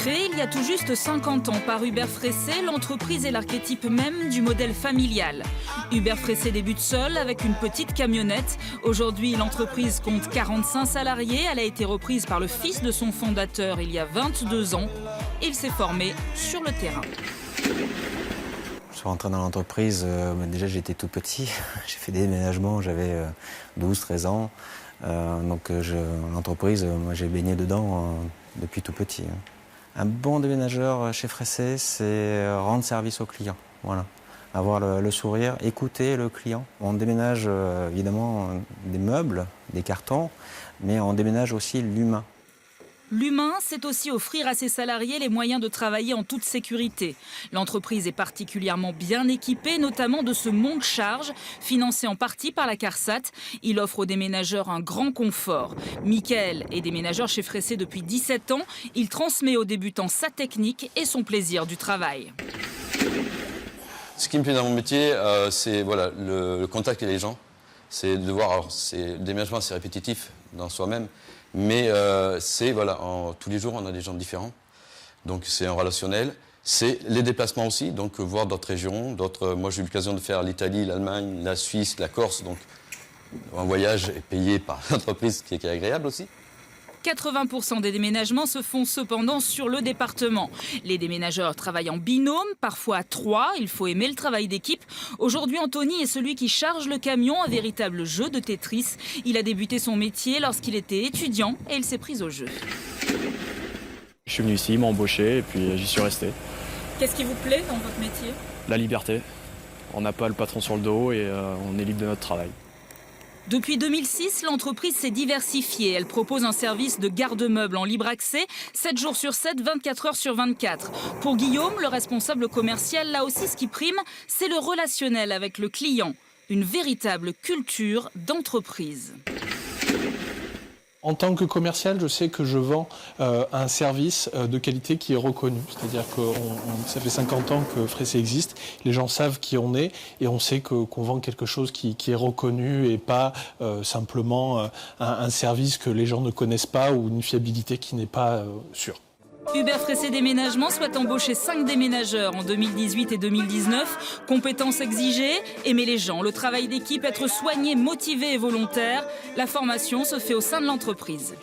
Créée il y a tout juste 50 ans par Hubert Fressé, l'entreprise est l'archétype même du modèle familial. Hubert Fressé débute seul avec une petite camionnette. Aujourd'hui, l'entreprise compte 45 salariés. Elle a été reprise par le fils de son fondateur il y a 22 ans. Il s'est formé sur le terrain. Je suis rentré dans l'entreprise, déjà j'étais tout petit. J'ai fait des déménagements, j'avais 12-13 ans. L'entreprise, moi j'ai baigné dedans depuis tout petit. Un bon déménageur chez Fressé, c'est rendre service au client. Voilà. Avoir le sourire, écouter le client. On déménage évidemment des meubles, des cartons, mais on déménage aussi l'humain. L'humain, c'est aussi offrir à ses salariés les moyens de travailler en toute sécurité. L'entreprise est particulièrement bien équipée, notamment de ce monte-charge, financé en partie par la CARSAT. Il offre aux déménageurs un grand confort. Michael est déménageur chez Fressé depuis 17 ans. Il transmet aux débutants sa technique et son plaisir du travail. Ce qui me plaît dans mon métier, c'est voilà, le contact avec les gens. C'est de voir, alors, le déménagement c'est répétitif dans soi-même, mais tous les jours on a des gens différents, donc c'est un relationnel. C'est les déplacements aussi, donc voir d'autres régions, moi j'ai eu l'occasion de faire l'Italie, l'Allemagne, la Suisse, la Corse, donc un voyage est payé par l'entreprise qui est agréable aussi. 80% des déménagements se font cependant sur le département. Les déménageurs travaillent en binôme, parfois à 3. Il faut aimer le travail d'équipe. Aujourd'hui, Anthony est celui qui charge le camion, un véritable jeu de Tetris. Il a débuté son métier lorsqu'il était étudiant et il s'est pris au jeu. Je suis venu ici, il m'a embauché et puis j'y suis resté. Qu'est-ce qui vous plaît dans votre métier? La liberté. On n'a pas le patron sur le dos et on est libre de notre travail. Depuis 2006, l'entreprise s'est diversifiée. Elle propose un service de garde-meubles en libre accès, 7 jours sur 7, 24 heures sur 24. Pour Guillaume, le responsable commercial, là aussi ce qui prime, c'est le relationnel avec le client. Une véritable culture d'entreprise. En tant que commercial, je sais que je vends un service de qualité qui est reconnu. C'est-à-dire que ça fait 50 ans que Fressé existe, les gens savent qui on est et on sait qu'on vend quelque chose qui est reconnu et pas simplement un service que les gens ne connaissent pas ou une fiabilité qui n'est pas sûre. Hubert Fressé Déménagement souhaite embaucher 5 déménageurs en 2018 et 2019. Compétences exigées, aimer les gens, le travail d'équipe, être soigné, motivé et volontaire. La formation se fait au sein de l'entreprise.